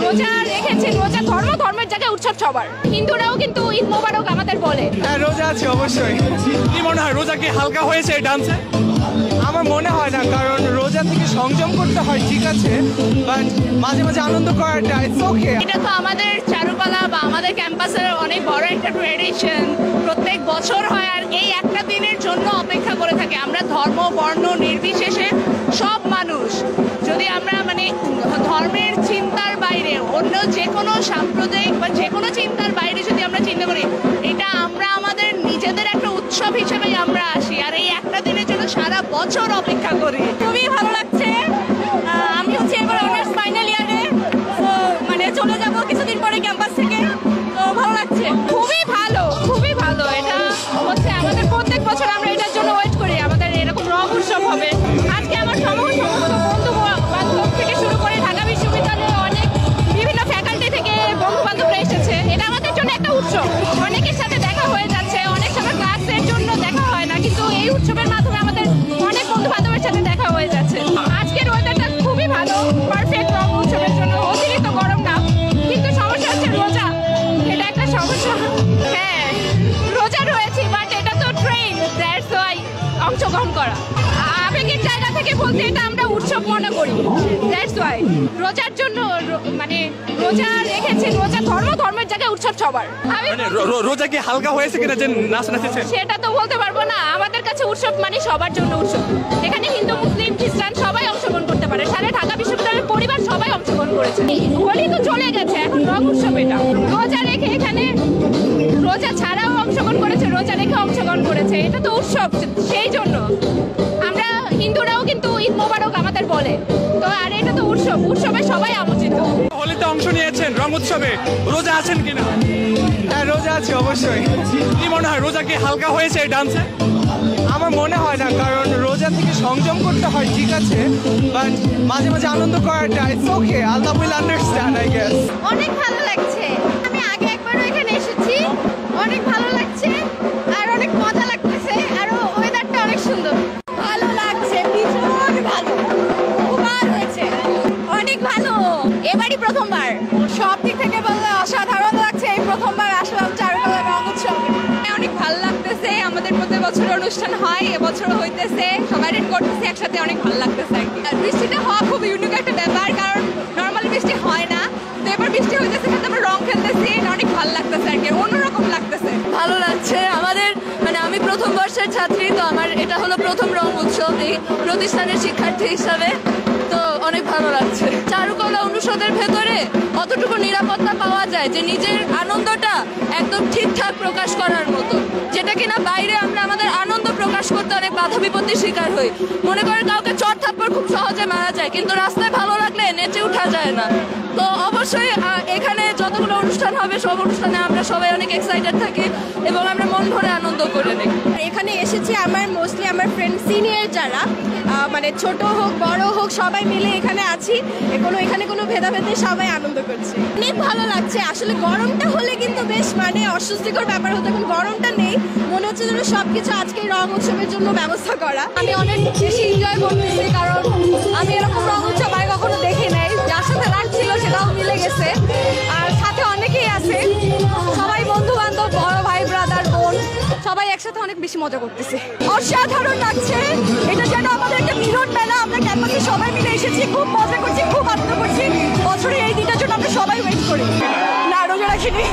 রোজা রেখেছি, রোজা ধর্মের জায়গায় উৎসব সবার। হিন্দুরাও কিন্তু ঈদ মোবারক আমাদের বলে। হ্যাঁ, রোজা আছে অবশ্যই। কি মনে হয় রোজা কি হালকা হয়েছে এই ডান্সে? আমার মনে হয় না, কারণ রোজা থেকে সংযম করতে হয়, ঠিক আছে, বাট মাঝে মাঝে আনন্দ করাটা ইটস ওকে। এটা তো আমাদের চারুকলা বা আমাদের ক্যাম্পাসের অনেক বড় একটা ট্রেডিশন, প্রত্যেক বছর হয়। আর এই একটা দিনের জন্য অপেক্ষা করে থাকে আমরা, ধর্ম বর্ণ নির্বিশেষে সব মানুষ। যদি আমরা মানে ধর্মের চিন্তার বাইরে অন্য যে কোনো সাম্প্রদায়িক বা যে কোনো চিন্তার বাইরে যদি আমরা চিন্তা করি, এটা আমরা আমাদের নিজেদের একটা উৎসব হিসেবেই আমরা আসি। আর এই একটা দিনের জন্য সারা বছর অপেক্ষা করি। খুবই ভালো লাগছে। আমি হচ্ছে এবার অনার্স ফাইনাল ইয়ারে, তো মানে চলে যাব কিছুদিন পরে ক্যাম্পাস থেকে, তো ভালো লাগছে। খুবই ভালো, খুবই ভালো। এটা হচ্ছে আমাদের প্রত্যেক বছর আমরা এটার জন্য ওয়েট করি, আমাদের এরকম রং উৎসব হবে। আজকে আমার সমস্ত বন্ধু বান্ধব থেকে শুরু করে ঢাকা বিশ্ববিদ্যালয়ে অনেক বিভিন্ন ফ্যাকাল্টি থেকে বন্ধু বান্ধবরা এসেছে। এটা আমাদের জন্য একটা উৎসব। অনেকের সাথে দেখা হয়ে যাচ্ছে, অনেক সময় ক্লাসের জন্য দেখা হয় না, কিন্তু এই উৎসবের মাধ্যমে আমাদের অনেক বন্ধু বান্ধবের সাথে দেখা হয়ে যাচ্ছে। আজকের ওয়েদারটা খুবই ভালো, পারফেক্ট রং উৎসবের জন্য। অতিরিক্ত গরম না, কিন্তু সমস্যা হচ্ছে রোজা, এটা একটা সমস্যা। হ্যাঁ, রোজা রয়েছে, বাট এটা তো ট্রেন, দ্যাটস ওয়াই অংশগ্রহণ করা। আবেগের জায়গা থেকে বলতে এটা আমরা উৎসব মনে করি, দ্যাটস ওয়াই। রোজার জন্য মানে রোজা রেখেছি, রোজা ধর্মের জায়গায় উৎসব সবার। মানে রোজা কি হালকা হয়েছে কিনা যে নাচ নাচেছে? সেটা তো বলতে পারবো না। আমাদের কাছে উৎসব মানে সবার জন্য উৎসব। এখানে হিন্দু মুসলিম খ্রিস্টান সবাই অংশগ্রহণ করতে পারে। সারা ঢাকা বিশ্ববিদ্যালয়ের পরিবার সবাই অংশগ্রহণ করেছে। হোলি তো চলে গেছে, এখন রং উৎসব। এটা রোজা রেখে এখানে রোজা ছাড়াও অংশগ্রহণ করেছে, রোজা রেখে অংশগ্রহণ করেছে। এটা তো উৎসব, সেই জন্য আমরা হিন্দুরাও কিন্তু ঈদ মোবারক আমাদের বলে। তো আর এটা তো উৎসব, উৎসবে সবাই আমন্ত্রিত। হোলিতে অংশ নিয়েছেন, রং উৎসবে রোজা আছেন কিনা? হ্যাঁ, রোজা আছে অবশ্যই। কি মনে হয় রোজা কি হালকা হয়েছে এই ডান্সে? আমার মনে হয় না, কারণ রোজা থেকে সংযম করতে হয়, ঠিক আছে, বাট মাঝে মাঝে আনন্দ করাটা it's okay. Allah will understand, I guess. অনেক ভালো লাগছে। আমি আগে একবারও এখানে এসেছি, অনেক ভালো লাগছে আর অনেক মজা লাগতেছে। আর ওয়েদারটা অনেক সুন্দর, ভালো লাগছে, ভীষণ ভালো। উপকার হয়েছে, অনেক ভালো। এবারই প্রথমবার, সব দিক থেকে বললে অসাধারণ লাগছে। এই প্রথমবার আসলাম চারুকলা রং উৎসবে, অনেক ভালো লাগতেছে। আমাদের প্রত্যেক বছর অনুষ্ঠান হয়, এবছরও হইতেছে, সবাই রেড করতেছে একসাথে, অনেক ভালো লাগতেছে আর কি। বৃষ্টিটা হওয়া খুব ইউনিক একটা ব্যাপার, কারণ নর্মালি বৃষ্টি হয় না। তো এবার বৃষ্টি হইতেছে, কিন্তু আমরা রং খেলতেছি, অনেক ভালো লাগতেছে আর কি, অন্যরকম লাগতেছে। ভালো লাগছে। আমাদের মানে আমি প্রথম বর্ষের ছাত্রী, তো আমার এটা হলো প্রথম রং উৎসব এই প্রতিষ্ঠানের শিক্ষার্থী হিসাবে, তো অনেক ভালো লাগছে। চারুকলা অনুষদের ভেতরে অতটুকু নিরাপত্তা পাওয়া যায় যে নিজের আনন্দটা একদম ঠিকঠাক প্রকাশ করার মতো, যেটা কিনা বাইরে আমরা আমাদের আনন্দ প্রকাশ করতে অনেক বাধা বিপত্তির শিকার হই। মনে করেন কাউকে চট থাপ্পড় খুব সহজে মারা যায়, কিন্তু রাস্তায় ভালো লাগলে নেচে উঠা যায় না। তো অবশ্যই এখানে যতগুলো অনুষ্ঠান হবে সব অনুষ্ঠানে আমরা সবাই অনেক এক্সাইটেড থাকি এবং আমরা মন ভরে আনন্দ করে নিই। এখানে এসেছি আমার মোস্টলি আমার ফ্রেন্ড সিনিয়র যারা, মানে ছোট হোক বড় হোক সবাই মিলে এখানে আছি। এখানে কোনো ভেদাভেদ নেই, সবাই আনন্দ করছে। অনেক ভালো লাগছে। আসলে গরমটা হলে কিন্তু বেশ মানে অস্বস্তিকর ব্যাপার হতো, এখন গরমটা নেই, মনে হচ্ছে যেন সবকিছু আজকে রং উৎসবের জন্য ব্যবস্থা করা। আমি অনেক বেশি এনজয় করতেছি, কারণ আমি এরকম রং উৎসব আগে কখনো দেখি নাই। যার সাথে লাগছিল সেটাও মিলে গেছে, আর সাথে অনেকেই আছে, সবাই বন্ধু বান্ধব, বড় ভাই ব্রাদার বোন সবাই একসাথে অনেক বেশি মজা করতেছে। অসাধারণ লাগছে। এটা যেন আমাদের একটা মিলন মেলা, আমরা ক্যাম্পাসে সবাই মিলে এসেছি, খুব মজা করছি, খুব আনন্দ করছি। বছরে এই দিনটার জন্য আমরা সবাই ওয়েট করি। না, রোজা রাখিনি।